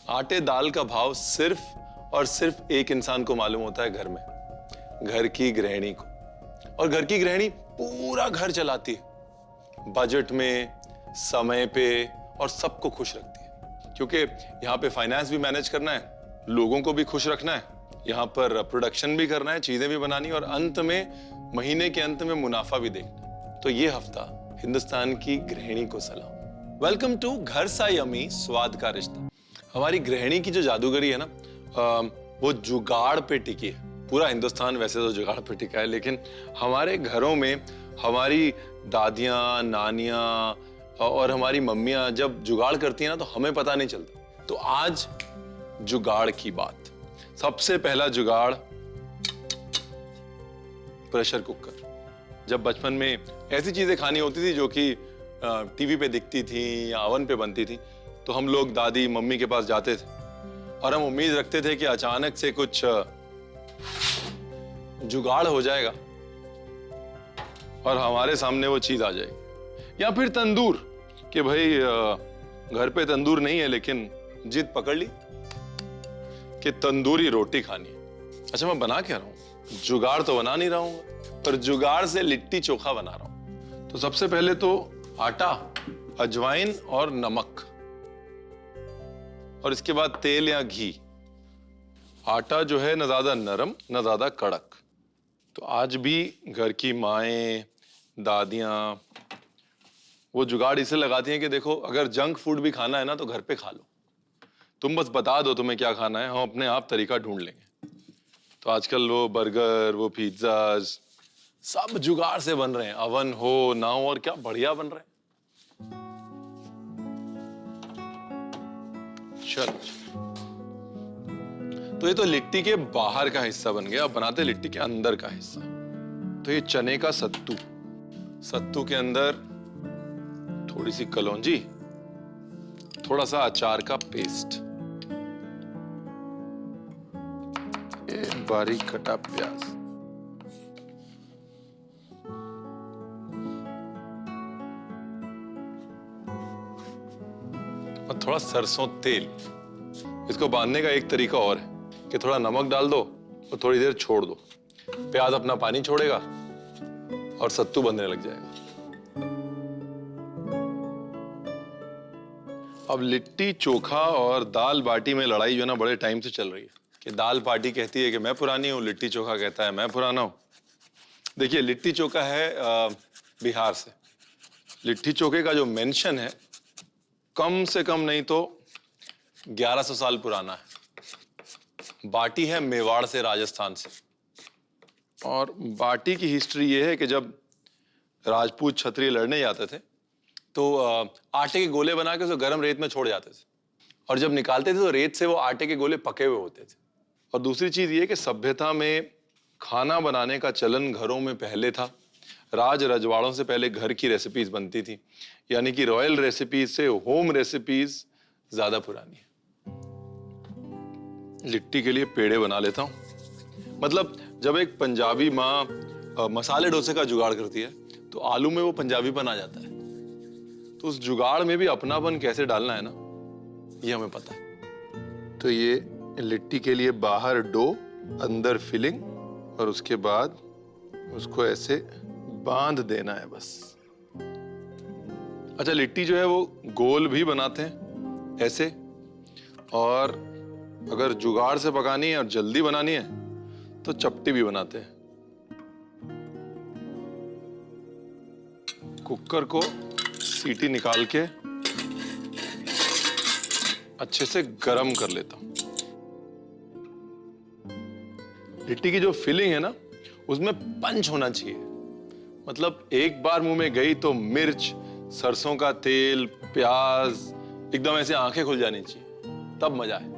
आटे दाल का भाव सिर्फ और सिर्फ एक इंसान को मालूम होता है घर में, घर की गृहिणी को। और घर की गृहिणी पूरा घर चलाती है, बजट में, समय पे और सबको खुश रखती है। क्योंकि यहाँ पे फाइनेंस भी मैनेज करना है, लोगों को भी खुश रखना है, यहाँ पर प्रोडक्शन भी करना है, चीजें भी बनानी है और अंत में महीने के अंत में मुनाफा भी देखना। तो ये हफ्ता हिंदुस्तान की गृहिणी को सलाम। वेलकम टू घर सा यमी स्वाद का रिश्ता। हमारी गृहिणी की जो जादूगरी है ना, वो जुगाड़ पे टिकी है। पूरा हिंदुस्तान वैसे तो जुगाड़ पे टिका है, लेकिन हमारे घरों में हमारी दादियाँ, नानियाँ और हमारी मम्मियाँ जब जुगाड़ करती हैं ना, तो हमें पता नहीं चलता। तो आज जुगाड़ की बात। सबसे पहला जुगाड़ प्रेशर कुकर। जब बचपन में ऐसी चीजें खानी होती थी जो कि टीवी पे दिखती थी या अवन पे बनती थी, तो हम लोग दादी मम्मी के पास जाते थे और हम उम्मीद रखते थे कि अचानक से कुछ जुगाड़ हो जाएगा और हमारे सामने वो चीज आ जाएगी। या फिर तंदूर, कि भाई घर पे तंदूर नहीं है लेकिन जिद पकड़ ली कि तंदूरी रोटी खानी है। अच्छा, मैं बना क्या रहा हूं? जुगाड़ तो बना नहीं रहा हूं, पर जुगाड़ से लिट्टी चोखा बना रहा हूं। तो सबसे पहले तो आटा, अजवाइन और नमक, और इसके बाद तेल या घी। आटा जो है ना ज्यादा नरम ना ज्यादा कड़क। तो आज भी घर की माएं, दादियां वो जुगाड़ इसे लगाती हैं कि देखो, अगर जंक फूड भी खाना है ना तो घर पे खा लो, तुम बस बता दो तुम्हें क्या खाना है, हम अपने आप तरीका ढूंढ लेंगे। तो आजकल वो बर्गर, वो पिज्जा सब जुगाड़ से बन रहे हैं, अवन हो ना हो, और क्या बढ़िया बन रहे हैं। चल, तो ये तो लिट्टी के बाहर का हिस्सा बन गया। अब बनाते लिट्टी के अंदर का हिस्सा। तो ये चने का सत्तू, सत्तू के अंदर थोड़ी सी कलौंजी, थोड़ा सा अचार का पेस्ट, ये बारीक कटा प्याज, और थोड़ा सरसों तेल। इसको बांधने का एक तरीका और है कि थोड़ा नमक डाल दो और थोड़ी देर छोड़ दो, प्याज अपना पानी छोड़ेगा और सत्तू बनने लग जाएगा। अब लिट्टी चोखा और दाल बाटी में लड़ाई जो है ना बड़े टाइम से चल रही है कि दाल बाटी कहती है कि मैं पुरानी हूं, लिट्टी चोखा कहता है मैं पुराना हूं। देखिए, लिट्टी चोखा है बिहार से। लिट्टी चोखे का जो मेंशन है कम से कम नहीं तो 1100 साल पुराना है। बाटी है मेवाड़ से, राजस्थान से। और बाटी की हिस्ट्री ये है कि जब राजपूत क्षत्रिय लड़ने जाते थे तो आटे के गोले बना के उसे गर्म रेत में छोड़ जाते थे, और जब निकालते थे तो रेत से वो आटे के गोले पके हुए होते थे। और दूसरी चीज ये कि सभ्यता में खाना बनाने का चलन घरों में पहले था। राज रजवाड़ों से पहले घर की रेसिपीज बनती थी, यानी कि रॉयल रेसिपीज से होम रेसिपीज ज्यादा पुरानी है। लिट्टी के लिए पेड़े बना लेता हूं। मतलब जब एक पंजाबी माँ मसाले डोसे का जुगाड़ करती है तो आलू में वो पंजाबीपन आ जाता है। तो उस जुगाड़ में भी अपनापन कैसे डालना है ना, ये हमें पता है। तो ये लिट्टी के लिए बाहर डो, अंदर फिलिंग, और उसके बाद उसको ऐसे बांध देना है बस। अच्छा, लिट्टी जो है वो गोल भी बनाते हैं ऐसे, और अगर जुगाड़ से पकानी है और जल्दी बनानी है तो चपटी भी बनाते हैं। कुकर को सीटी निकाल के अच्छे से गरम कर लेता हूं। लिट्टी की जो फिलिंग है ना उसमें पंच होना चाहिए। मतलब एक बार मुंह में गई तो मिर्च, सरसों का तेल, प्याज एकदम ऐसे आंखें खुल जानी चाहिए, तब मजा है।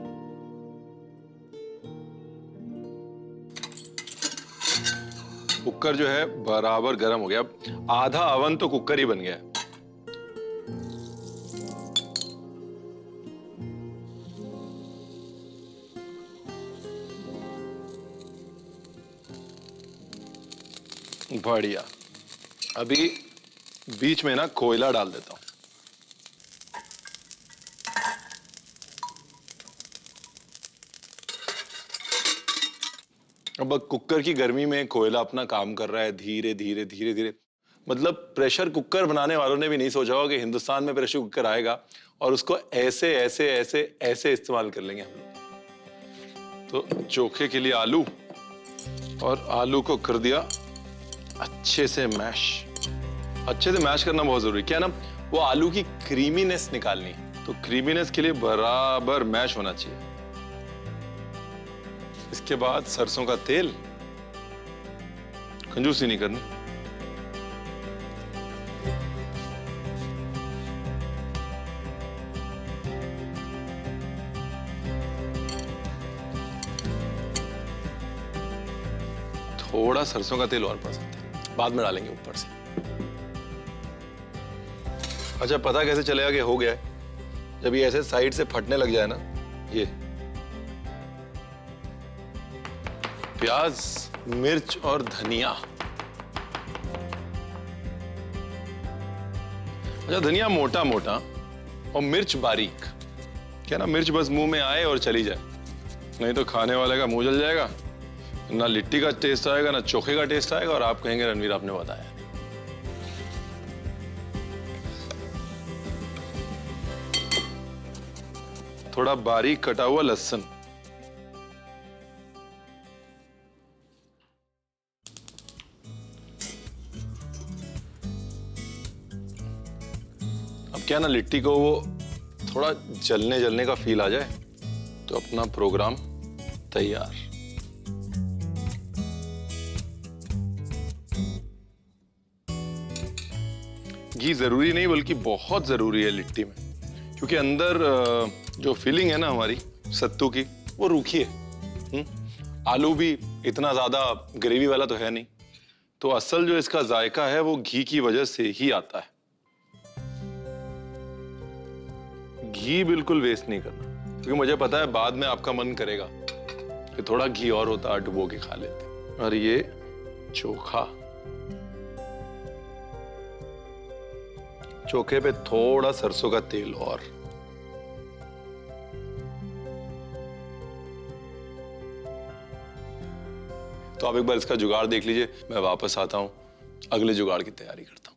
कुकर जो है बराबर गर्म हो गया। अब आधा अवन तो कुकर ही बन गया है। बढ़िया। अभी बीच में ना कोयला डाल देता हूं। अब कुकर की गर्मी में कोयला अपना काम कर रहा है, धीरे धीरे धीरे धीरे। मतलब प्रेशर कुकर बनाने वालों ने भी नहीं सोचा होगा कि हिंदुस्तान में प्रेशर कुकर आएगा और उसको ऐसे ऐसे ऐसे ऐसे इस्तेमाल कर लेंगे हम लोग। तो चोखे के लिए आलू, और आलू को कर दिया अच्छे से मैश। अच्छे से मैश करना बहुत जरूरी, क्या ना, वो आलू की क्रीमीनेस निकालनी है, तो क्रीमीनेस के लिए बराबर मैश होना चाहिए। इसके बाद सरसों का तेल, कंजूसी नहीं करनी। थोड़ा सरसों का तेल और पड़ सकता है, बाद में डालेंगे ऊपर से। अच्छा, पता कैसे चलेगा कि हो गया है? जब ये ऐसे साइड से फटने लग जाए ना, ये प्याज, मिर्च और धनिया। अच्छा, धनिया मोटा मोटा और मिर्च बारीक। क्या ना, मिर्च बस मुंह में आए और चली जाए, नहीं तो खाने वाले का मुंह जल जाएगा, ना लिट्टी का टेस्ट आएगा ना चोखे का टेस्ट आएगा, और आप कहेंगे रणवीर आपने बताया। थोड़ा बारीक कटा हुआ लहसुन, अब क्या ना, लिट्टी को वो थोड़ा जलने जलने का फील आ जाए तो अपना प्रोग्राम तैयार। घी जरूरी नहीं बल्कि बहुत जरूरी है लिट्टी में, क्योंकि अंदर जो फीलिंग है ना हमारी सत्तू की, वो रूखी है। आलू भी इतना ज्यादा ग्रेवी वाला तो है नहीं, तो असल जो इसका जायका है वो घी की वजह से ही आता है। घी बिल्कुल वेस्ट नहीं करना, क्योंकि मुझे पता है बाद में आपका मन करेगा कि थोड़ा घी और होता, डुबो के खा लेते। और ये चोखा, चोखे पे थोड़ा सरसों का तेल और। तो आप एक बार इसका जुगाड़ देख लीजिए, मैं वापस आता हूं, अगले जुगाड़ की तैयारी करता हूं।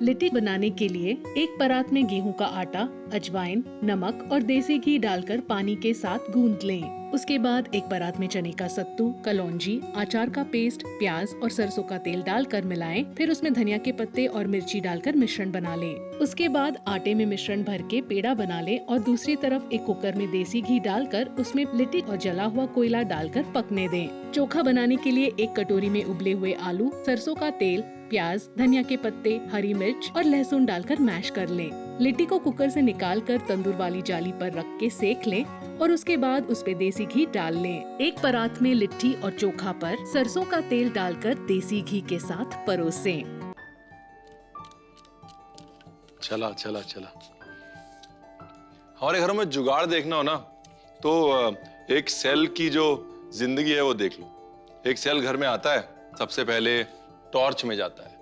लिट्टी बनाने के लिए एक परात में गेहूं का आटा, अजवाइन, नमक और देसी घी डालकर पानी के साथ गूंद लें। उसके बाद एक परात में चने का सत्तू, कलौंजी, अचार का पेस्ट, प्याज और सरसों का तेल डालकर मिलाएं। फिर उसमें धनिया के पत्ते और मिर्ची डालकर मिश्रण बना लें। उसके बाद आटे में मिश्रण भर के पेड़ा बना लें और दूसरी तरफ एक कुकर में देसी घी डालकर उसमें लिट्टी और जला हुआ कोयला डालकर पकने दें। चोखा बनाने के लिए एक कटोरी में उबले हुए आलू, सरसों का तेल, प्याज, धनिया के पत्ते, हरी मिर्च और लहसुन डालकर मैश कर लें। लिट्टी को कुकर से निकालकर तंदूर वाली जाली पर रख के सेक लें और उसके बाद उस पे देसी घी डाल लें। एक परात में लिट्टी और चोखा पर सरसों का तेल डालकर देसी घी के साथ परोसें। चला चला चला। हमारे घरों में जुगाड़ देखना हो ना, तो एक सेल की जो जिंदगी है वो देख लो। एक सेल घर में आता है, सबसे पहले टॉर्च में जाता है,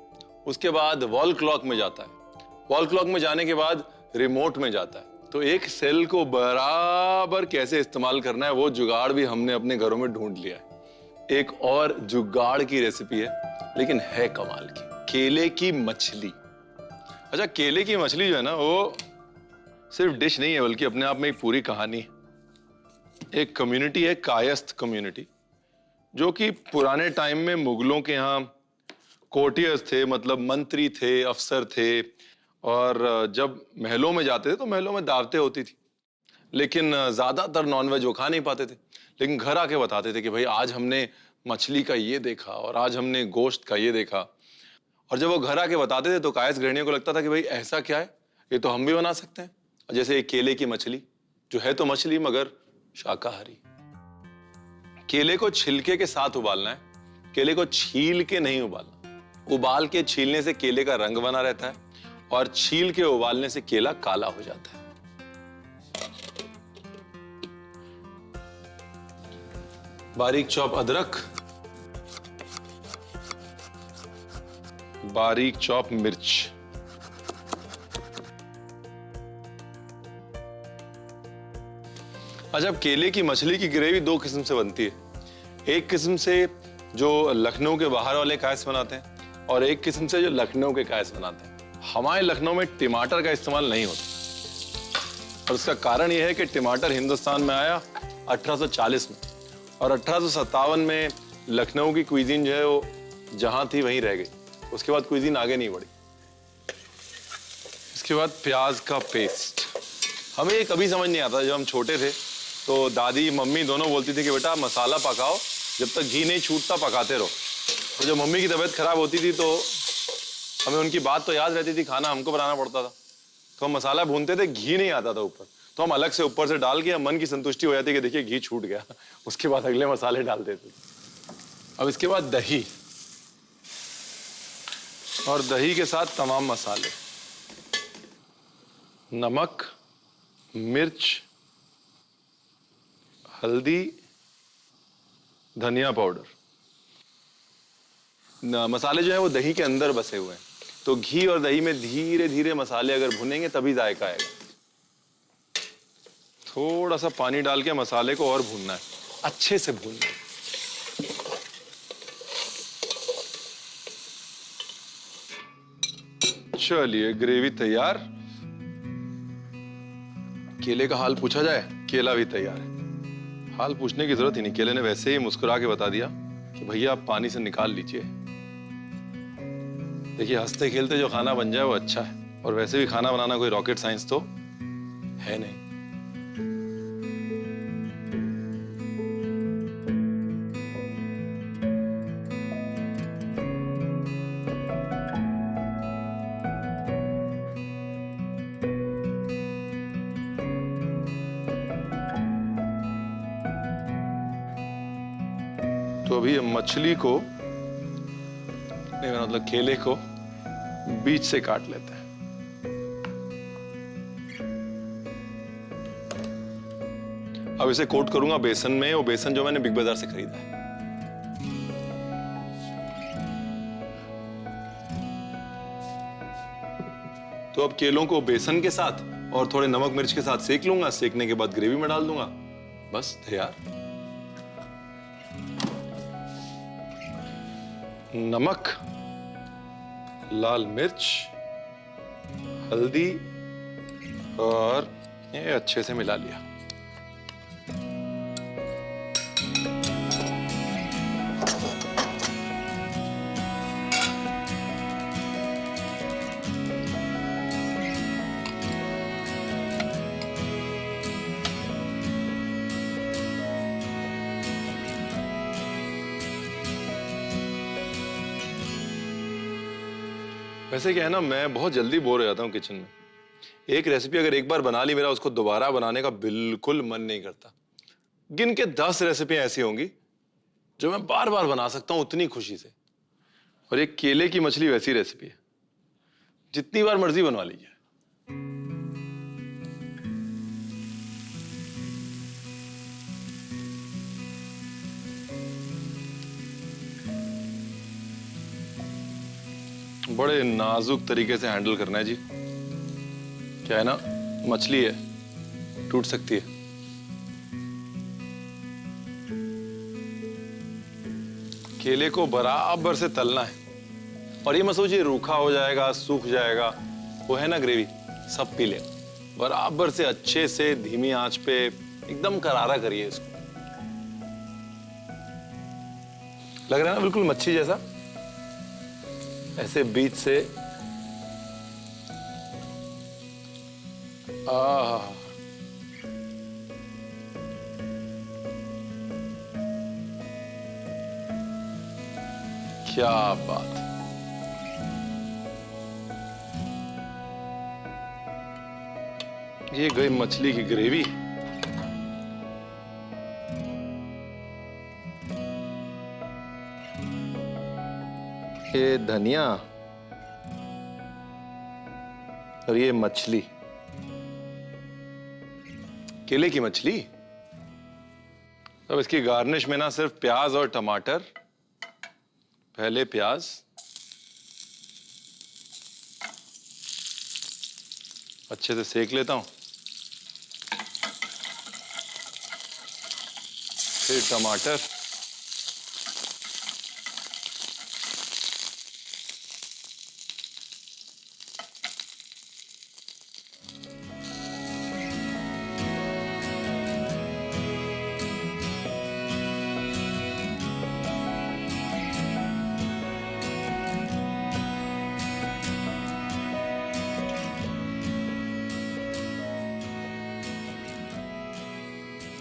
उसके बाद वॉल क्लॉक में जाता है, वॉल क्लॉक में जाने के बाद रिमोट में जाता है। तो एक सेल को बराबर कैसे इस्तेमाल करना है वो जुगाड़ भी हमने अपने घरों में ढूंढ लिया है। एक और जुगाड़ की रेसिपी है, लेकिन है कमाल की, केले की मछली। अच्छा, केले की मछली जो है ना, वो सिर्फ डिश नहीं है बल्कि अपने आप में एक पूरी कहानी है। एक कम्युनिटी है, कायस्थ कम्युनिटी, जो कि पुराने टाइम में मुगलों के यहाँ कोर्टियर्स थे, मतलब मंत्री थे, अफसर थे, और जब महलों में जाते थे तो महलों में दावतें होती थी, लेकिन ज्यादातर नॉनवेज वो खा नहीं पाते थे। लेकिन घर आके बताते थे कि भाई आज हमने मछली का ये देखा और आज हमने गोश्त का ये देखा। और जब वो घर आके बताते थे तो कायस्थ गृहिणियों को लगता था कि भाई ऐसा क्या है, ये तो हम भी बना सकते हैं। जैसे एक केले की मछली, जो है तो मछली मगर शाकाहारी। केले को छिलके के साथ उबालना है, केले को छील के नहीं उबालना। उबाल के छीलने से केले का रंग बना रहता है और छील के उबालने से केला काला हो जाता है। बारीक चॉप अदरक, बारीक चॉप मिर्च, अच्छा, केले की मछली की ग्रेवी दो किस्म से बनती है। एक किस्म से जो लखनऊ के बाहर वाले कायस बनाते हैं और एक किस्म से जो लखनऊ के कायस बनाते हैं। हमारे लखनऊ में टमाटर का इस्तेमाल नहीं होता और उसका कारण यह है कि टमाटर हिंदुस्तान में आया 1840 में और 1857 में लखनऊ की क्विजीन जो है वो जहां थी वहीं रह गई। उसके बाद क्विजीन आगे नहीं बढ़ी। इसके बाद प्याज का पेस्ट। हमें ये कभी समझ नहीं आता। जब हम छोटे थे तो दादी मम्मी दोनों बोलती थी कि बेटा मसाला पकाओ, जब तक घी नहीं छूटता पकाते रहो। तो जब मम्मी की तबीयत खराब होती थी तो हमें उनकी बात तो याद रहती थी, खाना हमको बनाना पड़ता था। तो हम मसाला भूनते थे, घी नहीं आता था ऊपर, तो हम अलग से ऊपर से डाल के मन की संतुष्टि हो जाती कि देखिए घी छूट गया। उसके बाद अगले मसाले डाल देते थे। अब इसके बाद दही और दही के साथ तमाम मसाले, नमक, मिर्च, हल्दी, धनिया पाउडर। मसाले जो है वो दही के अंदर बसे हुए हैं, तो घी और दही में धीरे धीरे मसाले अगर भुनेंगे तभी जायका आएगा। थोड़ा सा पानी डाल के मसाले को और भूनना है, अच्छे से भूनना है। चलिए ग्रेवी तैयार। केले का हाल पूछा जाए, केला भी तैयार है। हाल पूछने की जरूरत ही नहीं, केले ने वैसे ही मुस्कुरा के बता दिया कि भैया आप पानी से निकाल लीजिए। देखिए हंसते खेलते जो खाना बन जाए वो अच्छा है, और वैसे भी खाना बनाना कोई रॉकेट साइंस तो है नहीं। तो अभी मछली को नहीं, मतलब केले को बीच से काट लेते हैं। अब इसे कोट करूंगा बेसन में, वो बेसन जो मैंने बिग बाजार से खरीदा है। तो अब केलों को बेसन के साथ और थोड़े नमक मिर्च के साथ सेक लूंगा। सेकने के बाद ग्रेवी में डाल दूंगा, बस तैयार। नमक, लाल मिर्च, हल्दी और ये अच्छे से मिला लिया। वैसे क्या है ना, मैं बहुत जल्दी बोर हो जाता हूँ किचन में। एक रेसिपी अगर एक बार बना ली, मेरा उसको दोबारा बनाने का बिल्कुल मन नहीं करता। गिन के 10 रेसिपियां ऐसी होंगी जो मैं बार बार बना सकता हूँ उतनी खुशी से। और एक केले की मछली वैसी रेसिपी है, जितनी बार मर्जी बनवा लीजिए। बड़े नाजुक तरीके से हैंडल करना है जी। क्या है ना, मछली है, टूट सकती है। केले को बराबर से तलना है, और ये मत सोचिए रूखा हो जाएगा, सूख जाएगा। वो है ना ग्रेवी, सब पी ले। बराबर से अच्छे से धीमी आंच पे एकदम करारा करिए इसको। लग रहा है ना बिल्कुल मच्छी जैसा, ऐसे बीच से। क्या बात। ये गई मछली की ग्रेवी। ये धनिया और ये मछली, केले की मछली। अब इसकी गार्निश में ना सिर्फ प्याज और टमाटर। पहले प्याज, अच्छे से सेक लेता हूं, फिर टमाटर,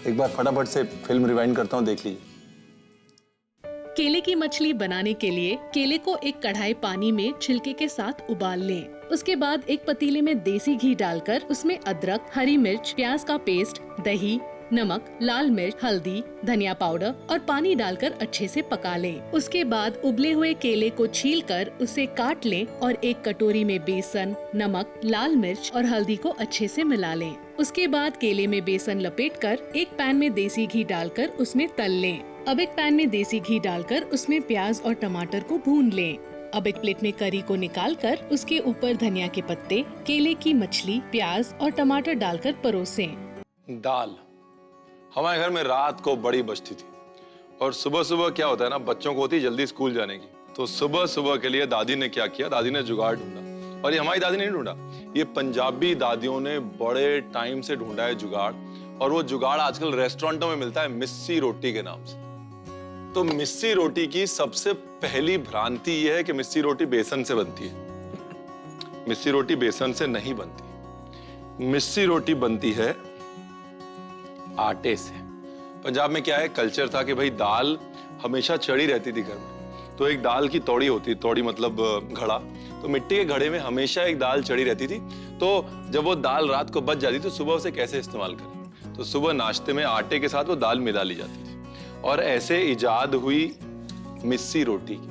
एक बार फटाफट से फिल्म रिवाइंड करता हूँ, देख लीजिए। केले की मछली बनाने के लिए केले को एक कढ़ाई पानी में छिलके के साथ उबाल लें। उसके बाद एक पतीले में देसी घी डालकर उसमें अदरक, हरी मिर्च, प्याज का पेस्ट, दही, नमक, लाल मिर्च, हल्दी, धनिया पाउडर और पानी डालकर अच्छे से पका लें। उसके बाद उबले हुए केले को छीलकर उसे काट लें और एक कटोरी में बेसन, नमक, लाल मिर्च और हल्दी को अच्छे से मिला लें। उसके बाद केले में बेसन लपेटकर एक पैन में देसी घी डालकर उसमें तल लें। अब एक पैन में देसी घी डालकर उसमें प्याज और टमाटर को भून लें। अब एक प्लेट में करी को निकालकर उसके ऊपर धनिया के पत्ते, केले की मछली, प्याज और टमाटर डालकर परोसें। दाल हमारे घर में रात को बड़ी बचती थी और सुबह सुबह क्या होता है ना, बच्चों को होती है जल्दी स्कूल जाने की, तो सुबह सुबह के लिए दादी ने क्या किया, दादी ने जुगाड़ ढूंढा। और ये हमारी दादी ने नहीं ढूंढा, ये पंजाबी दादियों ने बड़े टाइम से ढूंढा है जुगाड़। और वो जुगाड़ आजकल रेस्टोरेंटों में मिलता है मिस्सी रोटी के नाम से। तो मिस्सी रोटी की सबसे पहली भ्रांति यह है कि मिस्सी रोटी बेसन से बनती है। मिस्सी रोटी बेसन से नहीं बनती, मिस्सी रोटी बनती है आटे से। पंजाब में क्या है, कल्चर था कि भाई दाल हमेशा चढ़ी रहती थी घर में। तो एक दाल की तौड़ी होती, तौड़ी मतलब घड़ा, तो मिट्टी के घड़े में हमेशा एक दाल चढ़ी रहती थी। तो जब वो दाल रात को बच जाती तो सुबह उसे कैसे इस्तेमाल करें, तो सुबह नाश्ते में आटे के साथ वो दाल मिला ली जाती थी और ऐसे इजाद हुई मिस्सी रोटी की।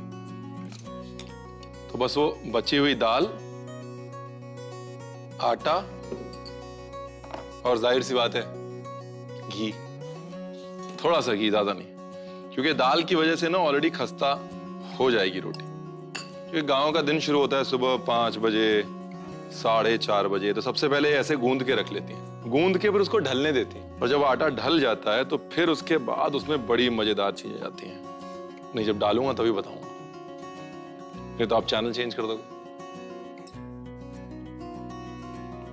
तो बस वो बची हुई दाल, आटा और जाहिर सी बात है घी, थोड़ा सा घी, ज्यादा नहीं, क्योंकि दाल की वजह से ना ऑलरेडी खस्ता हो जाएगी रोटी। क्योंकि गांव का दिन शुरू होता है सुबह 5 बजे, 4:30 बजे, तो सबसे पहले ऐसे गूंद के रख लेती हैं, गूंद के फिर उसको ढलने देती हैं। और जब आटा ढल जाता है तो फिर उसके बाद उसमें बड़ी मजेदार चीजें जाती हैं। नहीं, जब डालूंगा तभी बताऊंगा, नहीं तो आप चैनल चेंज कर दोगे।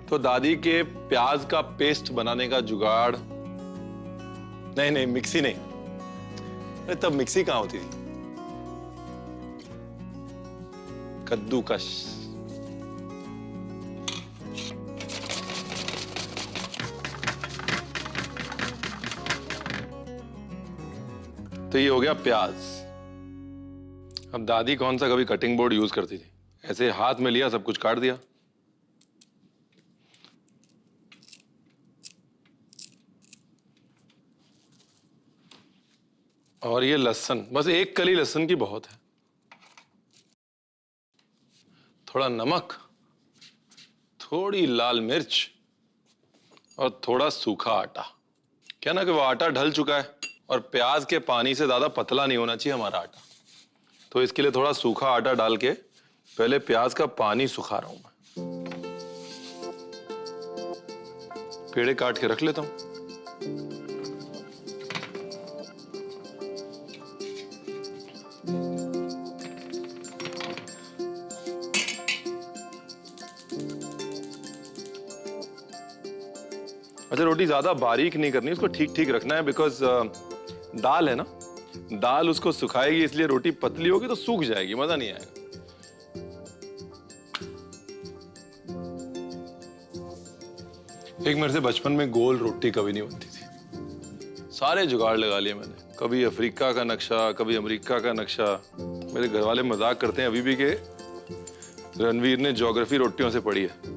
तो दादी के प्याज का पेस्ट बनाने का जुगाड़, नहीं मिक्सी नहीं, अरे तब मिक्सी कहां होती थी, कद्दूकस। तो ये हो गया प्याज। अब दादी कौन सा कभी कटिंग बोर्ड यूज करती थी, ऐसे हाथ में लिया, सब कुछ काट दिया। और ये लहसुन, बस एक कली लहसुन की बहुत है, थोड़ा नमक, थोड़ी लाल मिर्च और थोड़ा सूखा आटा। क्या ना कि वो आटा ढल चुका है और प्याज के पानी से ज्यादा पतला नहीं होना चाहिए हमारा आटा, तो इसके लिए थोड़ा सूखा आटा डाल के पहले प्याज का पानी सुखा रहा हूं मैं। पेड़े काट के रख लेता हूं। अच्छा, रोटी ज्यादा बारीक नहीं करनी, उसको ठीक ठीक रखना है, बिकॉज दाल है ना, दाल उसको सुखाएगी, इसलिए रोटी पतली होगी तो सूख जाएगी, मजा नहीं आएगा। एक मेरे से बचपन में गोल रोटी कभी नहीं बनती थी, सारे जुगाड़ लगा लिए मैंने, कभी अफ्रीका का नक्शा, कभी अमेरिका का नक्शा। मेरे घर वाले मजाक करते हैं अभी भी कि रणवीर ने ज्योग्राफी रोटियों से पढ़ी है।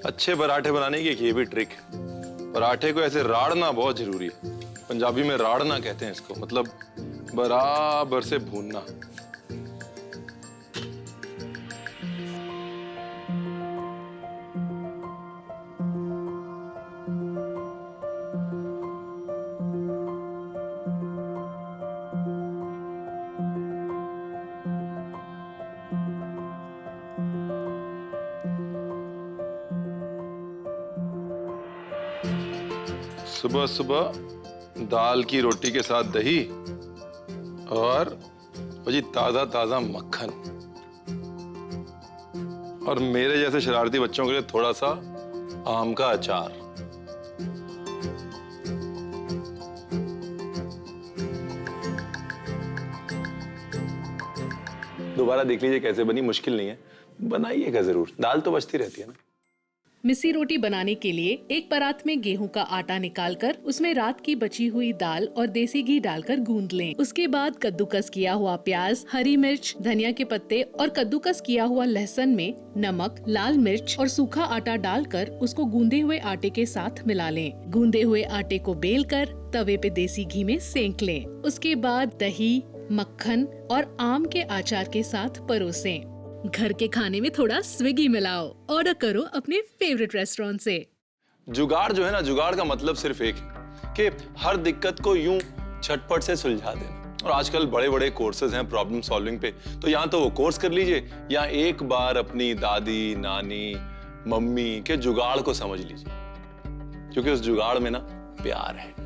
अच्छे पराठे बनाने की एक ये भी ट्रिक है, पराठे को ऐसे राड़ना बहुत जरूरी है। पंजाबी में राड़ना कहते हैं इसको, मतलब बराबर से भूनना। सुबह सुबह दाल की रोटी के साथ दही और जी ताजा ताजा मक्खन, और मेरे जैसे शरारती बच्चों के लिए थोड़ा सा आम का अचार। दोबारा देख लीजिए कैसे बनी, मुश्किल नहीं है, बनाइएगा जरूर, दाल तो बचती रहती है ना। मिस्सी रोटी बनाने के लिए एक परात में गेहूं का आटा निकालकर उसमें रात की बची हुई दाल और देसी घी डालकर गूंद लें। उसके बाद कद्दूकस किया हुआ प्याज, हरी मिर्च, धनिया के पत्ते और कद्दूकस किया हुआ लहसुन में नमक, लाल मिर्च और सूखा आटा डालकर उसको गूंदे हुए आटे के साथ मिला लें। गूंदे हुए आटे को बेलकर तवे पे देसी घी में सेंक लें। उसके बाद दही, मक्खन और आम के अचार के साथ परोसें। घर के खाने में थोड़ा स्विगी मिलाओ। ऑर्डर करो अपने फेवरेट रेस्टोरेंट से। जुगाड़ जो है ना, जुगाड़ का मतलब सिर्फ एक है कि हर दिक्कत को यूं झटपट से सुलझा देना। और आजकल बड़े बड़े कोर्सेज हैं प्रॉब्लम सॉल्विंग पे, तो यहाँ तो वो कोर्स कर लीजिए या एक बार अपनी दादी, नानी, मम्मी के जुगाड़ को समझ लीजिए, क्योंकि उस जुगाड़ में ना प्यार है।